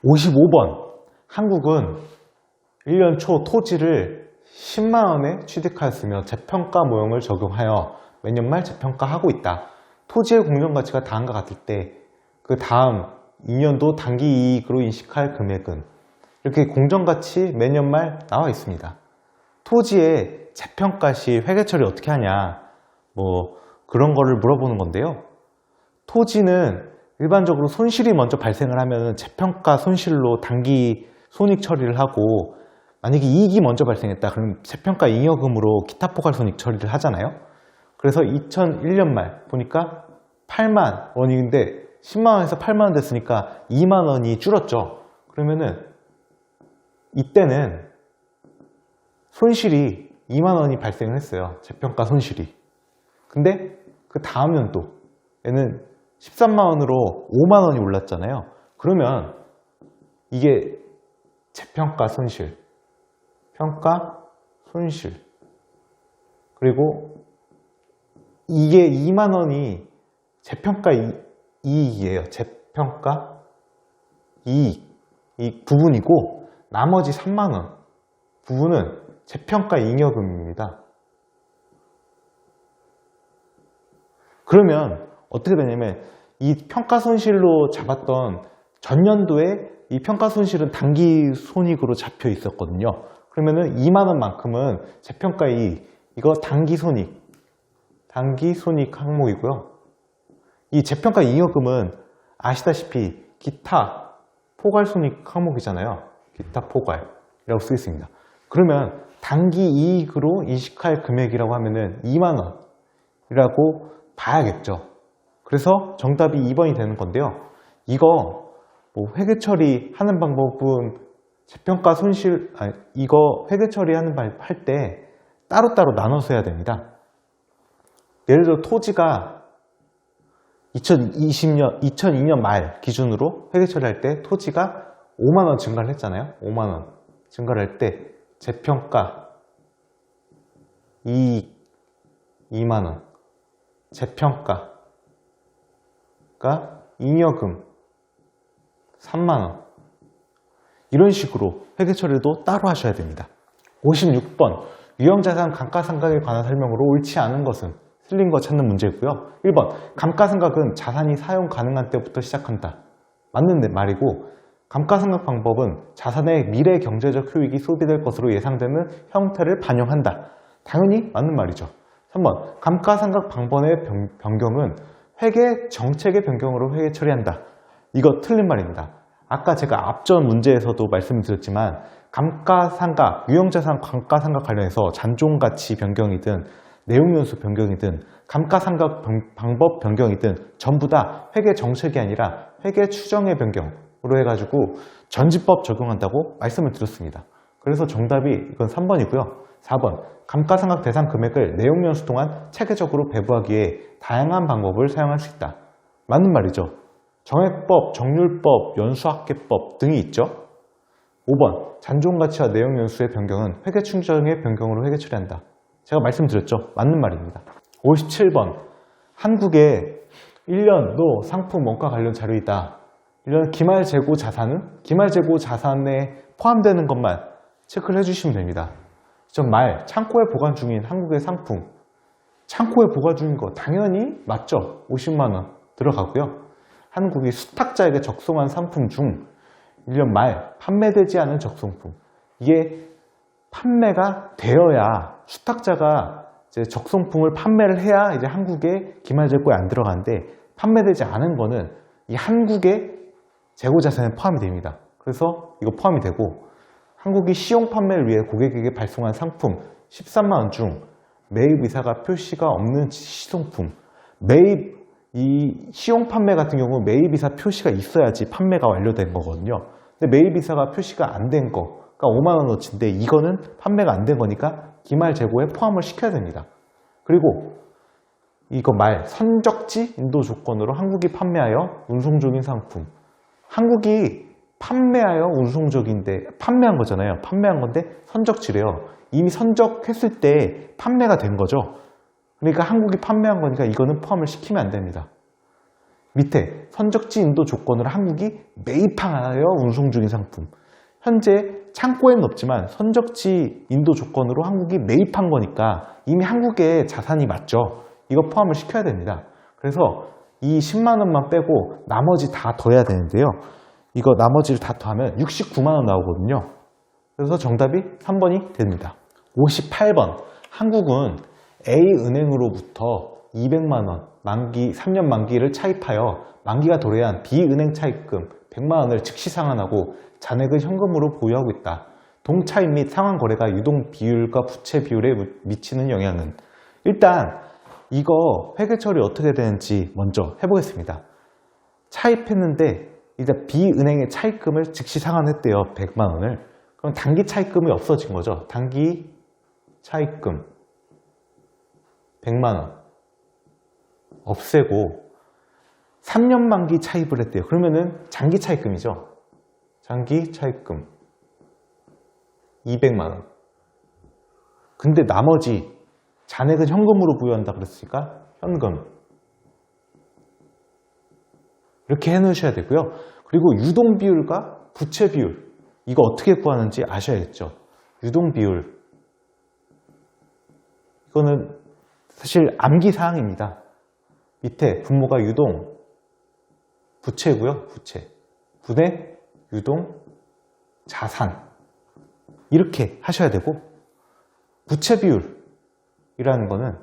55번. 한국은 1년 초 토지를 10만원에 취득하였으며 재평가 모형을 적용하여 매년 말 재평가하고 있다. 토지의 공정가치가 다음과 같을 때 그 다음 2년도 단기 이익으로 인식할 금액은, 이렇게 공정가치 매년 말 나와 있습니다. 토지의 재평가 시 회계 처리 어떻게 하냐, 뭐 그런 거를 물어보는 건데요. 토지는 일반적으로 손실이 먼저 발생을 하면 재평가 손실로 단기 손익 처리를 하고, 만약에 이익이 먼저 발생했다 그러면 재평가 잉여금으로 기타 포괄 손익 처리를 하잖아요. 그래서 2001년 말 보니까 8만 원인데 10만 원에서 8만 원 됐으니까 2만 원이 줄었죠. 그러면은 이때는 손실이 2만 원이 발생을 했어요. 재평가 손실이. 근데 그 다음 연도에는 13만 원으로 5만 원이 올랐잖아요. 그러면 이게 재평가 손실, 평가 손실, 그리고 이게 2만 원이 재평가 이익이에요. 재평가 이익, 이 부분이고, 나머지 3만 원 부분은 재평가 잉여금입니다. 그러면 어떻게 되냐면 이 평가 손실로 잡았던 전년도에 이 평가 손실은 단기 손익으로 잡혀 있었거든요. 그러면은 2만 원만큼은 재평가 이익, 이거 단기 손익 항목이고요. 이 재평가 잉여금은 아시다시피 기타 포괄 손익 항목이잖아요. 기타 포괄이라고 쓰겠습니다. 그러면 단기 이익으로 인식할 금액이라고 하면은 2만 원이라고 봐야겠죠. 그래서 정답이 2번이 되는 건데요. 이거 뭐 회계 처리하는 방법은 재평가 손실, 이거 회계 처리하는 할 때 따로따로 나눠서 해야 됩니다. 예를 들어 토지가 2002년 말 기준으로 회계 처리할 때 토지가 5만 원 증가를 했잖아요. 5만 원 증가를 할 때 재평가 이익 2만 원, 재평가가 잉여금 3만 원, 이런 식으로 회계 처리도 따로 하셔야 됩니다. 56번. 유형자산 감가상각에 관한 설명으로 옳지 않은 것은, 틀린 거 찾는 문제고요. 1번. 감가상각은 자산이 사용 가능한 때부터 시작한다. 맞는 말이고, 감가상각 방법은 자산의 미래 경제적 효익이 소비될 것으로 예상되는 형태를 반영한다. 당연히 맞는 말이죠. 3번. 감가상각 방법의 변경은 회계 정책의 변경으로 회계 처리한다. 이거 틀린 말입니다. 아까 제가 앞전 문제에서도 말씀드렸지만 감가상각, 유형자산 감가상각 관련해서 잔존가치 변경이든 내용연수 변경이든 감가상각 방법 변경이든 전부 다 회계 정책이 아니라 회계 추정의 변경으로 해가지고 전지법 적용한다고 말씀을 드렸습니다. 그래서 정답이 이건 3번이고요. 4번. 감가상각 대상 금액을 내용연수 동안 체계적으로 배부하기 위해 다양한 방법을 사용할 수 있다. 맞는 말이죠. 정액법, 정률법, 연수학계법 등이 있죠. 5번. 잔존가치와 내용연수의 변경은 회계 추정의 변경으로 회계 처리한다. 제가 말씀드렸죠. 맞는 말입니다. 57번. 한국의 1년도 상품 원가 관련 자료이다. 1년 기말재고 자산은 기말재고 자산에 포함되는 것만 체크를 해주시면 됩니다. 창고에 보관 중인 한국의 상품, 창고에 보관 중인 거 당연히 맞죠. 50만 원 들어가고요. 한국이 수탁자에게 적송한 상품 중 1년 말 판매되지 않은 적송품, 이게 판매가 되어야, 수탁자가 이제 적송품을 판매를 해야 이제 한국의 기말재고에 안 들어가는데, 판매되지 않은 거는 이 한국의 재고자산에 포함이 됩니다. 그래서 이거 포함이 되고, 한국이 시용 판매를 위해 고객에게 발송한 상품 13만 원 중 매입의사가 표시가 없는 시송품, 이 시용 판매 같은 경우 매입의사 표시가 있어야지 판매가 완료된 거거든요. 근데 매입의사가 표시가 안 된 거가 5만 원어치인데 이거는 판매가 안 된 거니까 기말재고에 포함을 시켜야 됩니다. 그리고 이거 선적지 인도 조건으로 한국이 판매하여 운송적인 상품, 한국이 판매하여 운송적인데 판매한 거잖아요. 판매한 건데 선적지래요. 이미 선적했을 때 판매가 된 거죠. 그러니까 한국이 판매한 거니까 이거는 포함을 시키면 안 됩니다. 밑에 선적지 인도 조건으로 한국이 매입하여 운송 중인 상품. 현재 창고에는 없지만 선적지 인도 조건으로 한국이 매입한 거니까 이미 한국의 자산이 맞죠. 이거 포함을 시켜야 됩니다. 그래서 이 10만 원만 빼고 나머지 다 더해야 되는데요. 이거 나머지를 다 더하면 69만 원 나오거든요. 그래서 정답이 3번이 됩니다. 58번. 한국은 A은행으로부터 200만 원 만기 3년 만기를 차입하여 만기가 도래한 B은행 차입금 100만 원을 즉시 상환하고 잔액은 현금으로 보유하고 있다. 동차입 및 상환 거래가 유동 비율과 부채 비율에 미치는 영향은? 일단 이거 회계 처리 어떻게 되는지 먼저 해보겠습니다. 차입했는데 일단 B은행의 차입금을 즉시 상환했대요. 100만 원을. 그럼 단기 차입금이 없어진 거죠. 단기 차입금 100만 원 없애고 3년 만기 차입을 했대요. 그러면은 장기 차입금이죠. 장기 차입금 200만 원. 근데 나머지 잔액은 현금으로 부여한다 그랬으니까 현금 이렇게 해놓으셔야 되고요. 그리고 유동 비율과 부채 비율 이거 어떻게 구하는지 아셔야겠죠. 유동 비율 이거는 사실 암기사항입니다. 밑에 분모가 유동 부채고요. 부채 분의 유동 자산 이렇게 하셔야 되고 부채 비율이라는 거는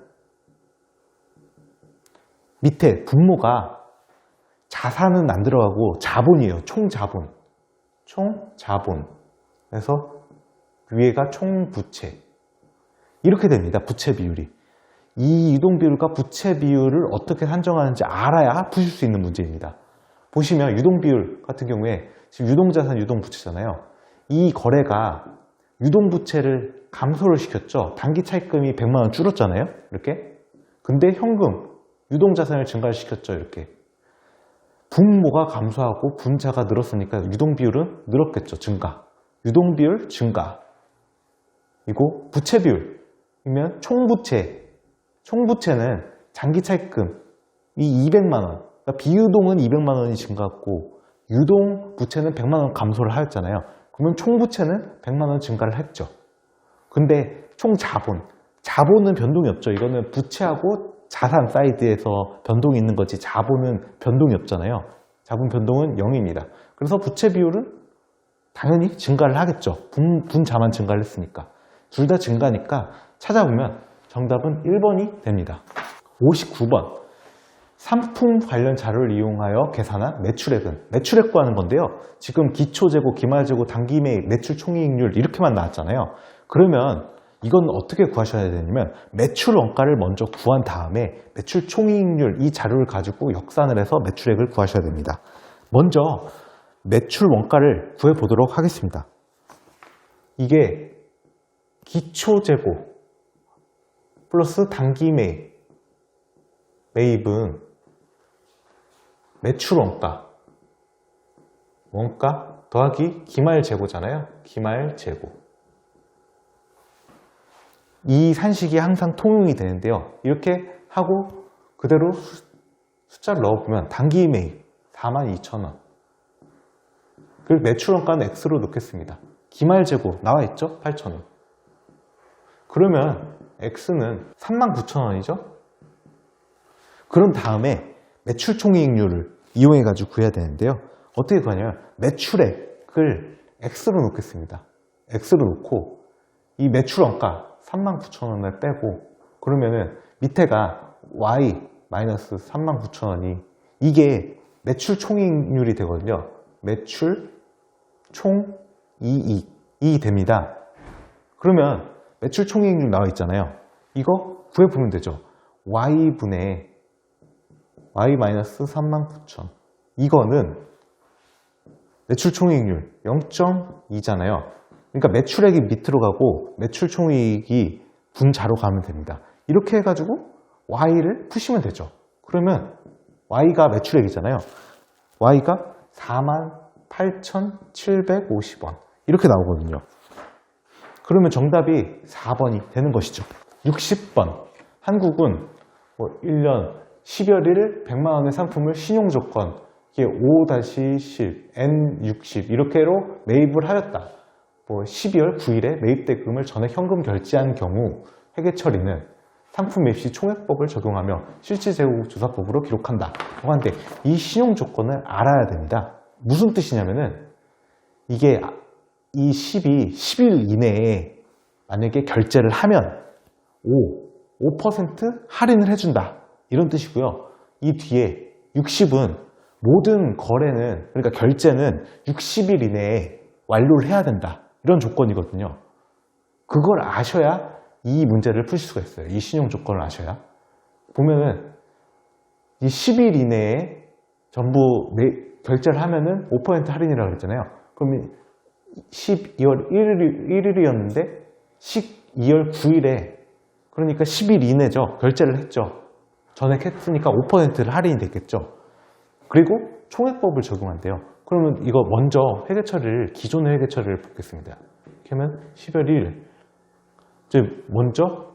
밑에 분모가 자산은 안 들어가고 자본이에요. 총자본. 총자본. 그래서 위에가 총부채. 이렇게 됩니다. 부채 비율이. 이 유동 비율과 부채 비율을 어떻게 산정하는지 알아야 푸실 수 있는 문제입니다. 보시면 유동 비율 같은 경우에 지금 유동자산, 유동부채잖아요. 이 거래가 유동부채를 감소를 시켰죠. 단기 차입금이 100만 원 줄었잖아요. 이렇게. 근데 현금, 유동자산을 증가를 시켰죠. 이렇게. 분모가 감소하고 분자가 늘었으니까 유동비율은 늘었겠죠. 증가. 유동비율 증가. 그리고 부채비율이면 총부채. 총부채는 장기 차입금이 200만 원. 그러니까 비유동은 200만 원이 증가했고 유동 부채는 100만 원 감소를 하였잖아요. 그러면 총부채는 100만 원 증가를 했죠. 근데 총자본. 자본은 변동이 없죠. 이거는 부채하고 자산 사이드에서 변동이 있는 거지 자본은 변동이 없잖아요. 자본 변동은 0입니다. 그래서 부채 비율은 당연히 증가를 하겠죠. 분자만 증가를 했으니까. 둘 다 증가니까 찾아보면 정답은 1번이 됩니다. 59번. 상품 관련 자료를 이용하여 계산한 매출액은? 매출액 구하는 건데요. 지금 기초재고, 기말재고, 단기매입, 매출 총이익률 이렇게만 나왔잖아요. 그러면 이건 어떻게 구하셔야 되냐면 매출 원가를 먼저 구한 다음에 매출 총이익률 이 자료를 가지고 역산을 해서 매출액을 구하셔야 됩니다. 먼저 매출 원가를 구해보도록 하겠습니다. 이게 기초재고 플러스 단기매입 매입은 매출 원가 더하기 기말재고잖아요. 기말재고 이 산식이 항상 통용이 되는데요. 이렇게 하고 그대로 숫자를 넣어보면 단기 매입 42,000원 그리고 매출 원가는 X로 넣겠습니다. 기말재고 나와있죠? 8,000원 그러면 X는 39,000원이죠? 그런 다음에 매출 총이익률을 이용해 가지고 구해야 되는데요. 어떻게 구하냐면 매출액을 X로 놓겠습니다. X로 놓고 이 매출 원가 39,000원을 빼고 그러면은 밑에가 Y 마이너스 39,000원이 이게 매출 총이익률이 되거든요. 매출 총이익이 됩니다. 그러면 매출 총이익률 나와 있잖아요. 이거 구해보면 되죠. Y분의 Y 마이너스 39,000 이거는 매출 총이익률 0.2잖아요. 그러니까 매출액이 밑으로 가고 매출 총이익이 분자로 가면 됩니다. 이렇게 해가지고 Y를 푸시면 되죠. 그러면 Y가 매출액이잖아요. Y가 48,750원 이렇게 나오거든요. 그러면 정답이 4번이 되는 것이죠. 60번 한국은 1년 12월 1일 100만 원의 상품을 신용조건 이게 5-10, N60 이렇게로 매입을 하였다. 12월 9일에 매입대금을 전액 현금 결제한 경우 회계처리는 상품 매입 시 총액법을 적용하며 실질재고조사법으로 기록한다. 하는데 이 신용조건을 알아야 됩니다. 무슨 뜻이냐면은 이게 이 10일 이내에 만약에 결제를 하면 5% 할인을 해준다. 이런 뜻이고요. 이 뒤에 60은 모든 거래는, 그러니까 결제는 60일 이내에 완료를 해야 된다. 이런 조건이거든요. 그걸 아셔야 이 문제를 풀 수가 있어요. 이 신용 조건을 아셔야. 보면은 이 10일 이내에 전부 결제를 하면은 5% 할인이라고 그랬잖아요. 그러면 12월 1일이었는데 12월 9일에 그러니까 10일 이내죠. 결제를 했죠. 전액했으니까 5%를 할인이 됐겠죠. 그리고 총액법을 적용한대요. 그러면 이거 먼저 기존의 회계처리를 보겠습니다. 이렇게 하면 12월 1일 먼저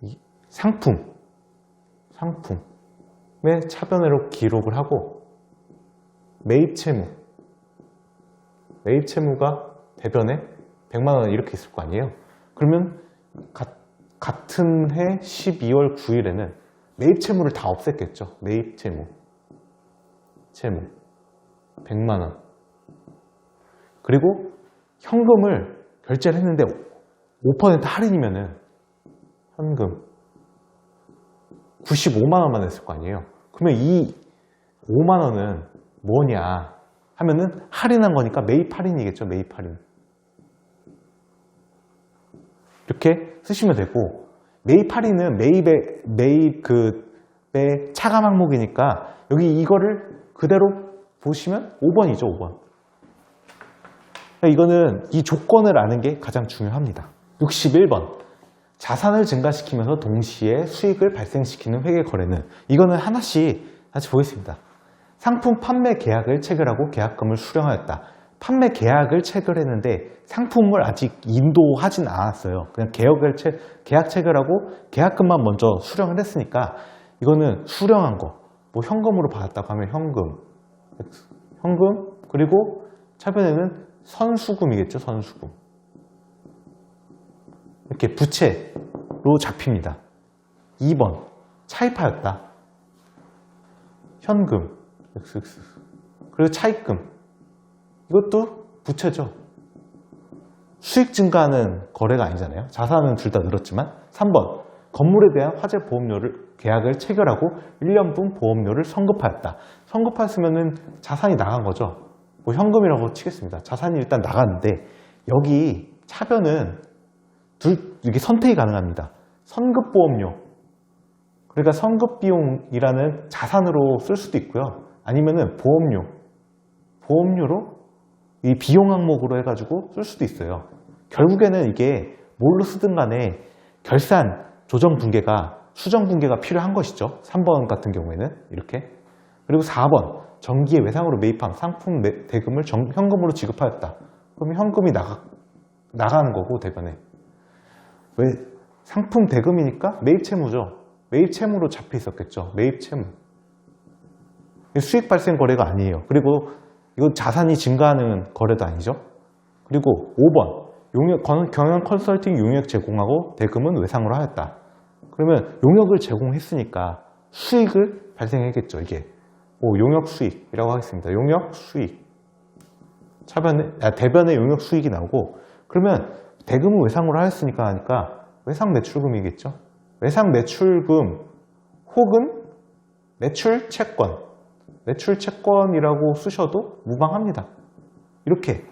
이 상품의 차변으로 기록을 하고 매입채무가 대변에 100만 원 이렇게 있을 거 아니에요. 그러면 같은 해 12월 9일에는 매입채무를 다 없앴겠죠. 매입채무 100만 원. 그리고 현금을 결제를 했는데 5% 할인이면은 현금 95만 원만 냈을 거 아니에요. 그러면 이 5만 원은 뭐냐 하면은 할인한 거니까 매입 할인이겠죠. 매입 할인. 이렇게 쓰시면 되고, 매입 할인은 매입의 차감 항목이니까 여기 이거를 그대로 보시면 5번이죠. 5번. 이거는 이 조건을 아는 게 가장 중요합니다. 61번. 자산을 증가시키면서 동시에 수익을 발생시키는 회계 거래는, 이거는 하나씩 같이 보겠습니다. 상품 판매 계약을 체결하고 계약금을 수령하였다. 판매 계약을 체결했는데 상품을 아직 인도하진 않았어요. 그냥 계약 체결하고 계약금만 먼저 수령을 했으니까 이거는 수령한 거. 현금으로 받았다고 하면 현금, 그리고 차변에는 선수금이겠죠. 선수금. 이렇게 부채로 잡힙니다. 2번. 차입하였다. 현금, XX. 그리고 차입금. 이것도 부채죠. 수익 증가하는 거래가 아니잖아요. 자산은 둘 다 늘었지만. 3번. 건물에 대한 화재 보험료를 계약을 체결하고 1년분 보험료를 선급하였다. 선급하였으면 자산이 나간 거죠. 현금이라고 치겠습니다. 자산이 일단 나갔는데 여기 차변은 이게 선택이 가능합니다. 선급보험료. 그러니까 선급비용이라는 자산으로 쓸 수도 있고요. 아니면은 보험료로 이 비용 항목으로 해가지고 쓸 수도 있어요. 결국에는 이게 뭘로 쓰든 간에 결산, 조정 분계가, 수정 분계가 필요한 것이죠. 3번 같은 경우에는 이렇게. 그리고 4번. 정기에 외상으로 매입한 상품 대금을 현금으로 지급하였다. 그러면 현금이 나가는 거고, 대변에. 왜? 상품 대금이니까 매입채무죠. 매입채무로 잡혀 있었겠죠. 매입채무. 수익 발생 거래가 아니에요. 그리고 이거 자산이 증가하는 거래도 아니죠. 그리고 5번. 경영 컨설팅 용역 제공하고 대금은 외상으로 하였다. 그러면 용역을 제공했으니까 수익을 발생했겠죠. 이게 용역 수익이라고 하겠습니다. 용역 수익. 대변에 용역 수익이 나오고, 그러면 대금은 외상으로 하였으니까 하니까 외상 매출금이겠죠. 외상 매출금 혹은 매출 채권. 매출 채권이라고 쓰셔도 무방합니다. 이렇게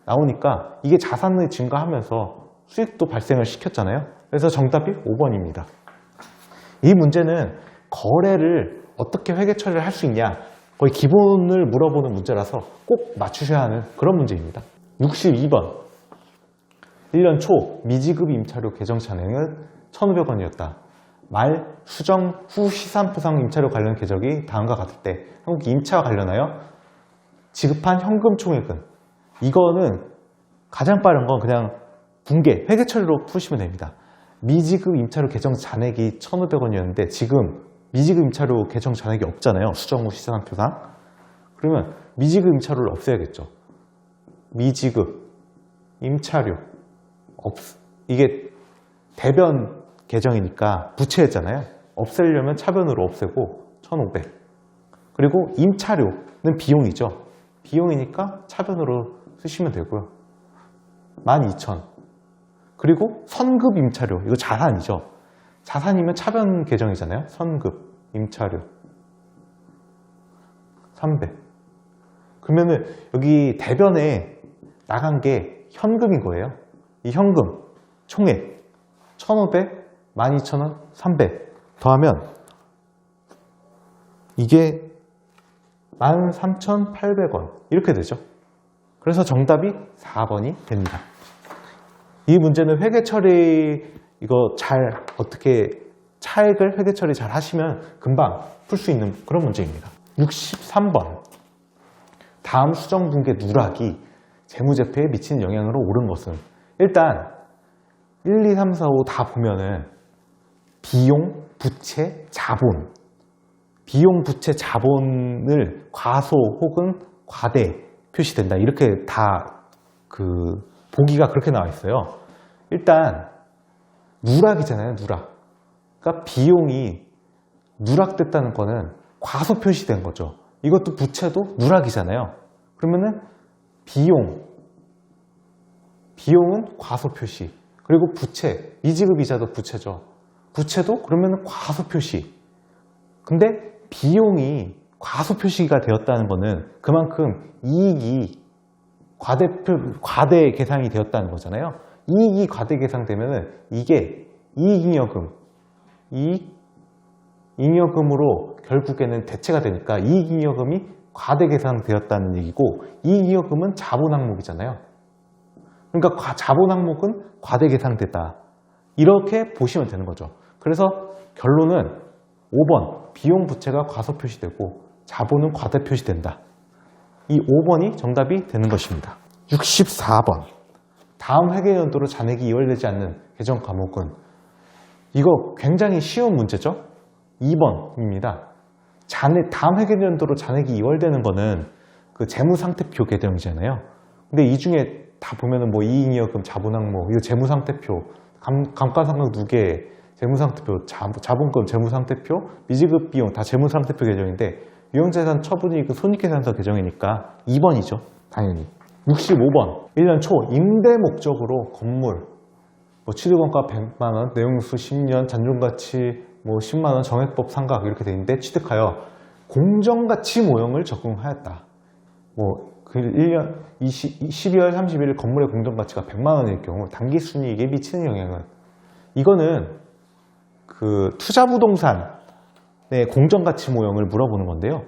나오니까 이게 자산이 증가하면서 수익도 발생을 시켰잖아요. 그래서 정답이 5번입니다. 이 문제는 거래를 어떻게 회계 처리를 할 수 있냐, 거의 기본을 물어보는 문제라서 꼭 맞추셔야 하는 그런 문제입니다. 62번. 1년 초 미지급 임차료 계정 잔액은 1,500원이었다. 말 수정 후 시산포상 임차료 관련 계적이 다음과 같을 때 한국 임차와 관련하여 지급한 현금 총액은, 이거는 가장 빠른 건 그냥 분계, 회계 처리로 푸시면 됩니다. 미지급 임차료 계정 잔액이 1,500원이었는데 지금 미지급 임차료 계정 잔액이 없잖아요. 수정 후 시세상표상. 그러면 미지급 임차료를 없애야겠죠. 미지급 임차료 이게 대변 계정이니까 부채였잖아요. 없애려면 차변으로 없애고 1,500. 그리고 임차료는 비용이죠. 비용이니까 차변으로 쓰시면 되고요. 12,000. 그리고 선급 임차료, 이거 자산이죠. 자산이면 차변 계정이잖아요. 선급 임차료 300. 그러면은 여기 대변에 나간 게 현금인 거예요. 이 현금 총액 1,500, 12,000원, 300 더하면 이게 13,800원 이렇게 되죠. 그래서 정답이 4번이 됩니다. 이 문제는 회계 처리 이거 어떻게 차액을 회계 처리 잘 하시면 금방 풀 수 있는 그런 문제입니다. 63번. 다음 수정 분계 누락이 재무제표에 미치는 영향으로 옳은 것은? 일단 1, 2, 3, 4, 5 다 보면은 비용, 부채, 자본. 비용, 부채, 자본을 과소 혹은 과대 표시된다. 이렇게 다 보기가 그렇게 나와 있어요. 일단 누락이잖아요. 누락. 그러니까 비용이 누락됐다는 거는 과소 표시된 거죠. 이것도 부채도 누락이잖아요. 그러면은 비용은 과소 표시. 그리고 부채, 미지급 이자도 부채죠. 부채도 그러면 과소 표시. 근데 비용이 과소 표시가 되었다는 거는 그만큼 이익이 과대 계상이 되었다는 거잖아요. 이익이 과대 계상되면은 이게 이익잉여금, 잉여금으로 결국에는 대체가 되니까 이익잉여금이 과대 계상되었다는 얘기고, 이익잉여금은 자본 항목이잖아요. 그러니까 자본 항목은 과대 계상됐다. 이렇게 보시면 되는 거죠. 그래서 결론은 5번 비용 부채가 과소 표시되고 자본은 과대 표시된다. 이 5번이 정답이 되는 것입니다. 64번. 다음 회계연도로 잔액이 이월되지 않는 계정 과목은? 이거 굉장히 쉬운 문제죠. 2번입니다. 다음 회계연도로 잔액이 이월되는 거는 그 재무상태표 계정이잖아요. 근데 이 중에 다 보면은 뭐 이익잉여금, 자본항목, 이거 재무상태표, 감가상각 누계, 재무상태표, 자본금, 재무상태표, 미지급 비용 다 재무상태표 계정인데 유형자산 처분이 손익계산서 계정이니까 2번이죠. 당연히. 65번. 1년 초 임대 목적으로 건물 취득원가 100만원, 내용수 10년, 잔존가치 10만원, 정액법 상각 이렇게 돼 있는데 취득하여 공정가치 모형을 적용하였다. 12월 31일 건물의 공정가치가 100만원일 경우 당기순이익에 미치는 영향은? 이거는 투자부동산의 공정가치 모형을 물어보는 건데요.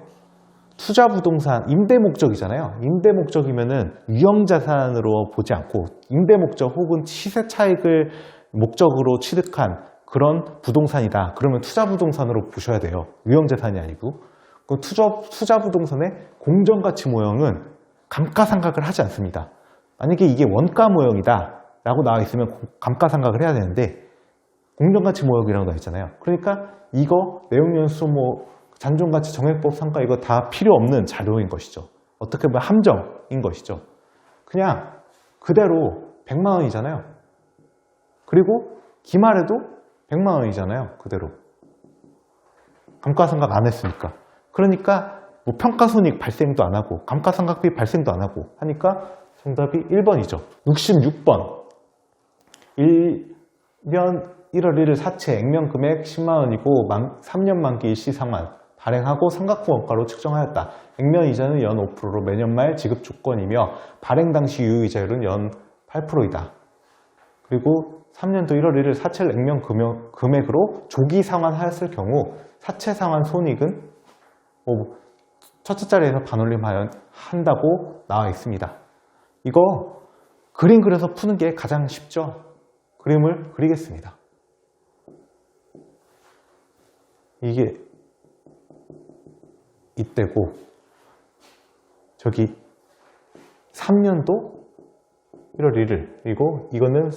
투자부동산 임대 목적이잖아요. 임대 목적이면은 유형자산으로 보지 않고 임대 목적 혹은 시세 차익을 목적으로 취득한 그런 부동산이다. 그러면 투자부동산으로 보셔야 돼요. 유형자산이 아니고. 투자부동산의 공정가치 모형은 감가상각을 하지 않습니다. 만약에 이게 원가 모형이다 라고 나와 있으면 감가상각을 해야 되는데 공정가치 모형이라고 나와 있잖아요. 그러니까 이거 내용연수 잔존가치, 정액법 상가 이거 다 필요 없는 자료인 것이죠. 어떻게 보면 함정인 것이죠. 그냥 그대로 100만 원이잖아요. 그리고 기말에도 100만 원이잖아요. 그대로. 감가상각 안 했으니까. 그러니까 평가손익 발생도 안 하고 감가상각비 발생도 안 하고 하니까 정답이 1번이죠. 66번. 1년 1월 1일 사채 액면금액 10만 원이고 3년 만기 일시 상환 발행하고 상각부 원가로 측정하였다. 액면 이자는 연 5%로 매년 말 지급 조건이며 발행 당시 유효이자율은 연 8%이다. 그리고 3년도 1월 1일 사채를 액면 금액으로 조기 상환하였을 경우 사채 상환 손익은 첫째 자리에서 반올림 한다고 나와 있습니다. 이거 그림 그려서 푸는 게 가장 쉽죠. 그림을 그리겠습니다. 이게 이때고 저기 3년도 1월 1일 그리고 이거는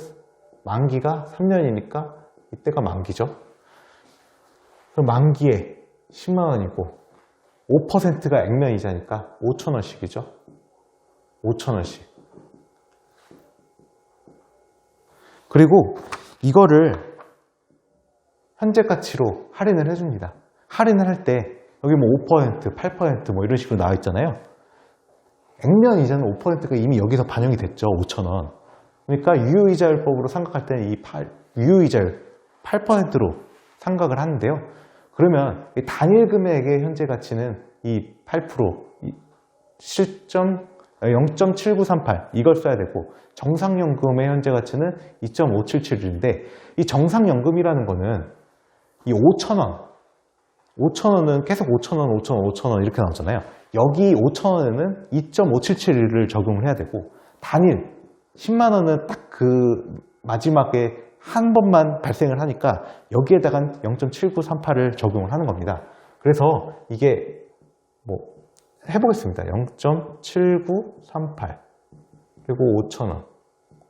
만기가 3년이니까 이때가 만기죠. 그럼 만기에 10만 원이고 5%가 액면이자니까 5천 원씩이죠. 5천 원씩. 그리고 이거를 현재 가치로 할인을 해줍니다. 할인을 할 때 여기 뭐 5%, 8% 뭐 이런 식으로 나와 있잖아요. 액면 이자는 5%가 이미 여기서 반영이 됐죠. 5천 원. 그러니까 유효이자율법으로 생각할 때는 이 유효이자율 8%로 생각을 하는데요. 그러면 이 단일 금액의 현재 가치는 이 8%, 실점 0.7938 이걸 써야 되고 정상연금의 현재 가치는 2.577인데 이 정상연금이라는 거는 이 5,000원은 계속 5,000원, 5,000원, 5,000원 이렇게 나오잖아요. 여기 5,000원에는 2.577을 적용을 해야 되고 단일 10만 원은 딱 그 마지막에 한 번만 발생을 하니까 여기에다가 0.7938을 적용을 하는 겁니다. 그래서 이게 뭐 해보겠습니다. 0.7938 그리고 5,000원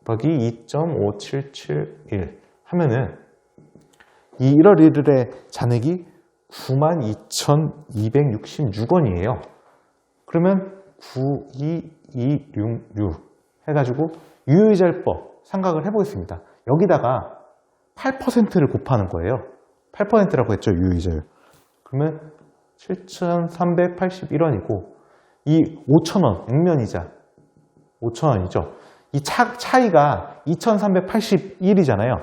곱하기 2.5771 하면은 이 1월 1일의 잔액이 92,266원이에요. 그러면 92266 해가지고 유효이자율법 생각을 해보겠습니다. 여기다가 8%를 곱하는 거예요. 8%라고 했죠, 유효이자율. 그러면 7,381원이고 이 5,000원 액면이자 5,000원이죠. 이 차이가 2,381이잖아요.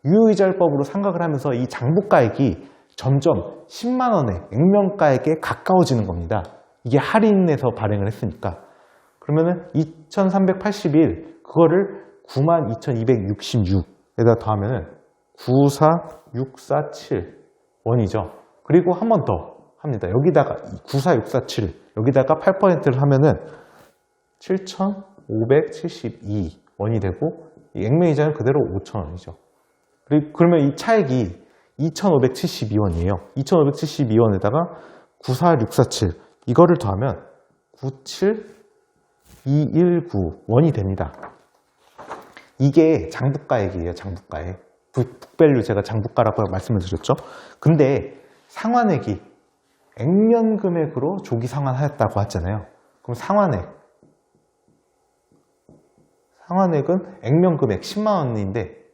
유효이자율법으로 생각을 하면서 이 장부가액이 점점 10만 원의 액면가액에 가까워지는 겁니다. 이게 할인해서 발행을 했으니까. 그러면은 2,381 그거를 92,266에다 더하면은 94647원이죠. 그리고 한 번 더 합니다. 여기다가 94647 여기다가 8%를 하면은 7,572원이 되고 이 액면이자는 그대로 5,000원이죠. 그러면 이 차액이 2,572원이에요. 2,572원에다가 94647 이거를 더하면 97219원이 됩니다. 이게 장부가액이에요. 장부가액. 북밸류 제가 장부가라고 말씀을 드렸죠. 근데 상환액이 액면 금액으로 조기 상환하였다고 했잖아요. 그럼 상환액은 액면 금액 10만 원인데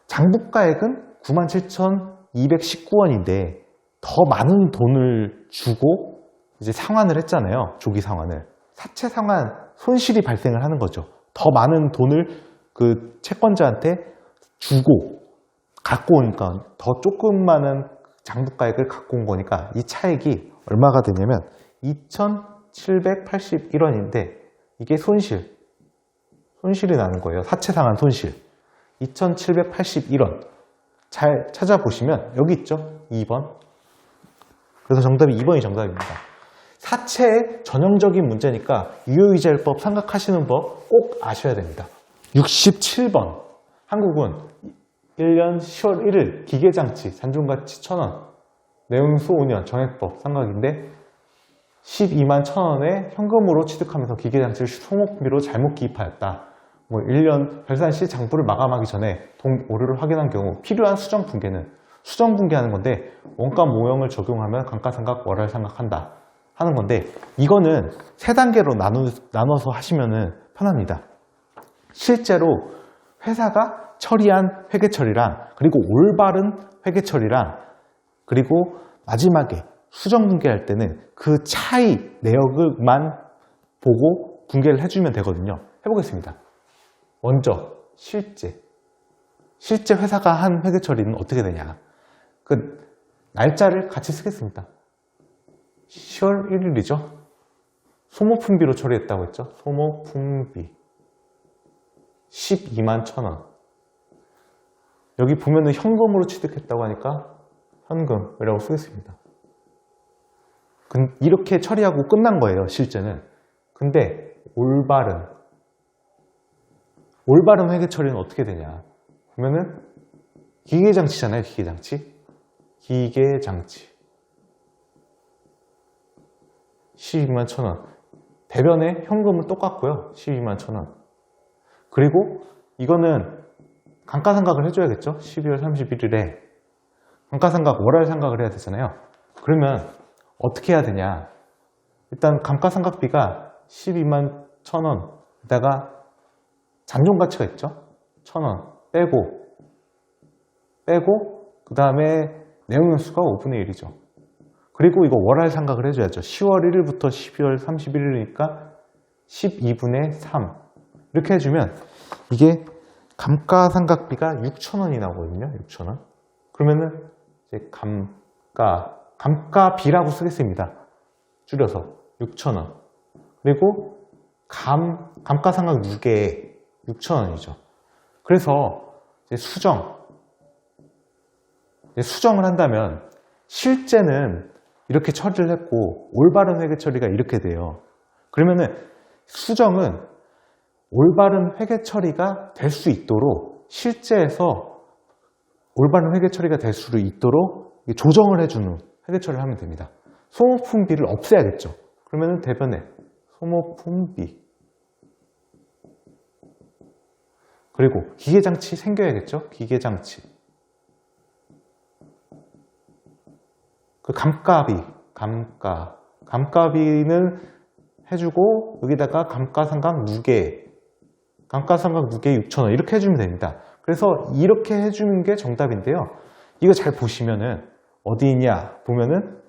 장부가액은 97,219원인데 더 많은 돈을 주고 이제 상환을 했잖아요. 조기 상환을. 사채 상환 손실이 발생을 하는 거죠. 더 많은 돈을 그 채권자한테 주고 갖고 오니까 더 조금 많은 장부가액을 갖고 온 거니까 이 차액이 얼마가 되냐면 2,781원인데 이게 손실이 나는 거예요. 사채 상환 손실. 2,781원. 잘 찾아보시면 여기 있죠? 2번. 그래서 정답이 2번이 정답입니다. 사채의 전형적인 문제니까 유효이자율법 생각하시는 법 꼭 아셔야 됩니다. 67번. 한국은 1년 10월 1일 기계장치 잔존가치 1,000원 내용수 5년 정액법 상각인데 12만 1,000원에 현금으로 취득하면서 기계장치를 소모품비로 잘못 기입하였다. 뭐 1년 결산 시 장부를 마감하기 전에 돈 오류를 확인한 경우 필요한 수정 붕괴하는 건데 원가 모형을 적용하면 감가상각 월할상각한다 하는 건데 이거는 세 단계로 나눠서 하시면은 편합니다. 실제로 회사가 처리한 회계 처리랑 그리고 올바른 회계 처리랑 그리고 마지막에 수정 붕괴할 때는 그 차이 내역만 보고 붕괴를 해주면 되거든요. 해보겠습니다. 먼저 실제 회사가 한 회계 처리는 어떻게 되냐. 그 날짜를 같이 쓰겠습니다. 10월 1일이죠. 소모품비로 처리했다고 했죠. 소모품비 12만 1,000원. 여기 보면은 현금으로 취득했다고 하니까 현금이라고 쓰겠습니다. 이렇게 처리하고 끝난 거예요, 실제는. 근데 올바른 회계 처리는 어떻게 되냐. 그러면은 기계장치잖아요, 기계장치. 12만 1,000원. 대변에 현금은 똑같고요. 12만 1,000원. 그리고 이거는 감가상각을 해줘야겠죠. 12월 31일에. 감가상각 월할 상각을 해야 되잖아요. 그러면 어떻게 해야 되냐? 일단 감가상각비가 12만 1,000원에다가 잔존가치가 있죠? 1,000원 빼고 그 다음에 내용연수가 5분의 1이죠. 그리고 이거 월할 상각을 해줘야죠. 10월 1일부터 12월 31일이니까 12분의 3 이렇게 해주면 이게 감가상각비가 6,000원이 나오거든요. 6,000원. 그러면은 이제 감가비라고 쓰겠습니다. 줄여서 6,000원. 그리고 감가상각 무게에 6,000원이죠. 그래서 이제 수정을 한다면 실제는 이렇게 처리를 했고 올바른 회계 처리가 이렇게 돼요. 그러면은 수정은 올바른 회계 처리가 될 수 있도록 실제에서 올바른 회계 처리가 될 수 있도록 조정을 해주는 회계 처리를 하면 됩니다. 소모품비를 없애야겠죠. 그러면은 대변에 소모품비 그리고 기계장치 생겨야겠죠. 기계장치 그 감가비는 해주고 여기다가 감가상각 누계 6,000원 이렇게 해주면 됩니다. 그래서 이렇게 해주는 게 정답인데요. 이거 잘 보시면은 어디 있냐 보면은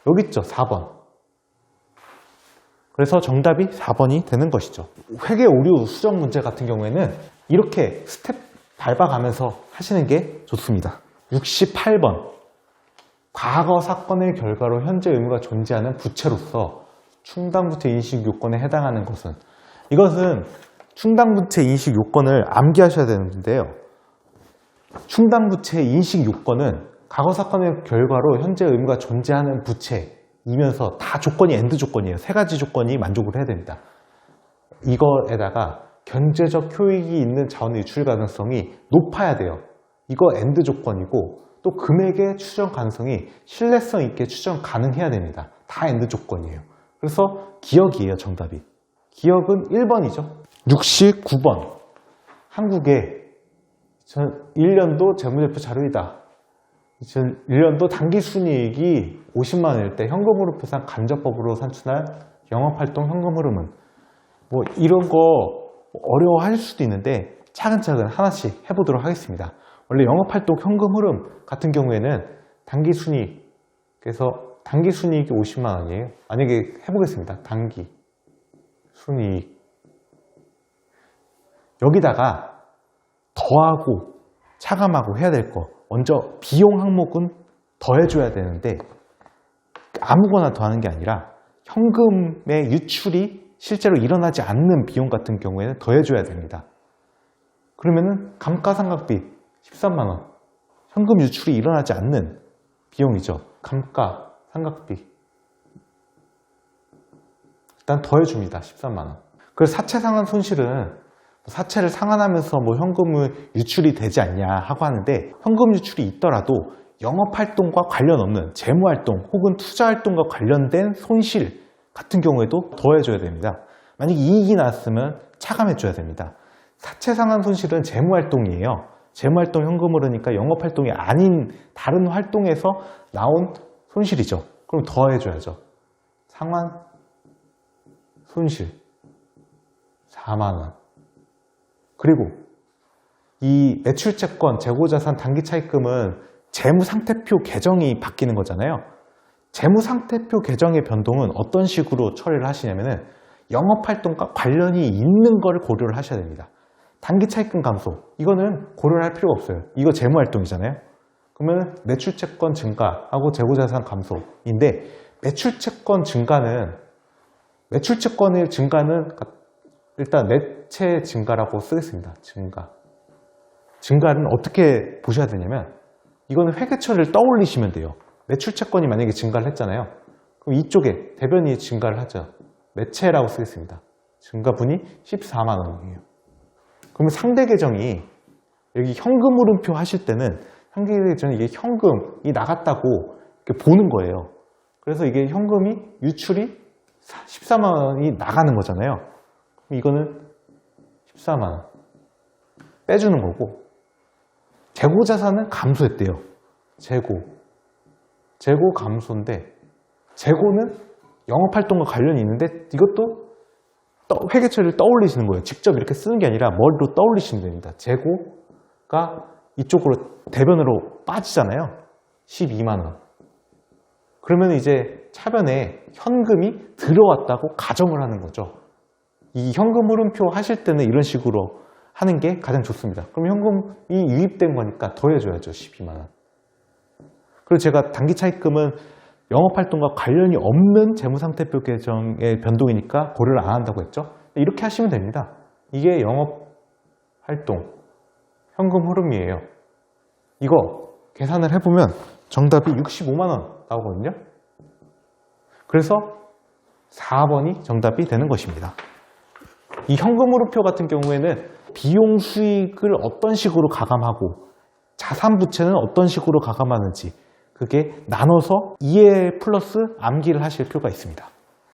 여기 있죠. 4번. 그래서 정답이 4번이 되는 것이죠. 회계 오류 수정 문제 같은 경우에는 이렇게 스텝 밟아가면서 하시는 게 좋습니다. 68번. 과거 사건의 결과로 현재 의무가 존재하는 부채로서 충당부채 인식 요건에 해당하는 것은 이것은 충당부채 인식 요건을 암기하셔야 되는데요. 충당부채 인식 요건은 과거 사건의 결과로 현재 의무가 존재하는 부채이면서 다 조건이 엔드 조건이에요. 세 가지 조건이 만족을 해야 됩니다. 이거에다가 경제적 효익이 있는 자원의 유출 가능성이 높아야 돼요. 이거 엔드 조건이고 또 금액의 추정 가능성이 신뢰성 있게 추정 가능해야 됩니다. 다 엔드 조건이에요. 그래서 기억이에요. 정답이. 기억은 1번이죠. 69번. 한국의 2001년도 재무제표 자료이다. 2001년도 당기순이익이 50만 원일 때 현금으로 표상 간접법으로 산출한 영업활동 현금 흐름은 뭐 이런 거 어려워할 수도 있는데 차근차근 하나씩 해보도록 하겠습니다. 원래 영업활동 현금 흐름 같은 경우에는 당기순이익 그래서 당기순이익이 50만 원이에요. 만약에 해보겠습니다. 당기순이익 여기다가 더하고 차감하고 해야 될 거 먼저 비용 항목은 더해줘야 되는데 아무거나 더하는 게 아니라 현금의 유출이 실제로 일어나지 않는 비용 같은 경우에는 더해줘야 됩니다. 그러면은 감가상각비 13만원 현금 유출이 일어나지 않는 비용이죠. 감가상각비 일단 더해줍니다. 13만원. 그래서 사채 상환 손실은 사채를 상환하면서 뭐 현금을 유출이 되지 않냐 하고 하는데 현금 유출이 있더라도 영업활동과 관련 없는 재무활동 혹은 투자활동과 관련된 손실 같은 경우에도 더해줘야 됩니다. 만약에 이익이 났으면 차감해줘야 됩니다. 사채 상환 손실은 재무활동이에요. 재무활동 현금 흐르니까 영업활동이 아닌 다른 활동에서 나온 손실이죠. 그럼 더해줘야죠. 상환 손실 4만원. 그리고 이 매출채권, 재고자산, 단기차입금은 재무상태표 계정이 바뀌는 거잖아요. 재무상태표 계정의 변동은 어떤 식으로 처리를 하시냐면은 영업활동과 관련이 있는 거를 고려를 하셔야 됩니다. 단기차입금 감소, 이거는 고려를 할 필요가 없어요. 이거 재무활동이잖아요. 그러면 매출채권 증가하고 재고자산 감소인데 매출채권의 증가는 일단 매체 증가라고 쓰겠습니다. 증가는 어떻게 보셔야 되냐면 이거는 회계처리를 떠올리시면 돼요. 매출채권이 만약에 증가를 했잖아요. 그럼 이쪽에 대변이 증가를 하죠. 매체라고 쓰겠습니다. 증가분이 14만 원이에요. 그러면 상대 계정이 여기 현금 흐름표 하실 때는 상대 계정이 이게 현금이 나갔다고 이렇게 보는 거예요. 그래서 이게 현금이 유출이 14만 원이 나가는 거잖아요. 그럼 이거는 14만 원 빼주는 거고 재고자산은 감소했대요. 재고 감소인데, 재고는 영업활동과 관련이 있는데 이것도 회계처리를 떠올리시는 거예요. 직접 이렇게 쓰는 게 아니라 머리로 떠올리시면 됩니다. 재고가 이쪽으로 대변으로 빠지잖아요. 12만 원. 그러면 이제 차변에 현금이 들어왔다고 가정을 하는 거죠. 이 현금 흐름표 하실 때는 이런 식으로 하는 게 가장 좋습니다. 그럼 현금이 유입된 거니까 더해줘야죠. 12만 원. 그리고 제가 단기 차입금은 영업활동과 관련이 없는 재무상태표 계정의 변동이니까 고려를 안 한다고 했죠. 이렇게 하시면 됩니다. 이게 영업활동 현금 흐름이에요. 이거 계산을 해보면 정답이 65만 원 나오거든요. 그래서 4번이 정답이 되는 것입니다. 이 현금 흐름표 같은 경우에는 비용 수익을 어떤 식으로 가감하고 자산 부채는 어떤 식으로 가감하는지 그게 나눠서 이해 플러스 암기를 하실 필요가 있습니다.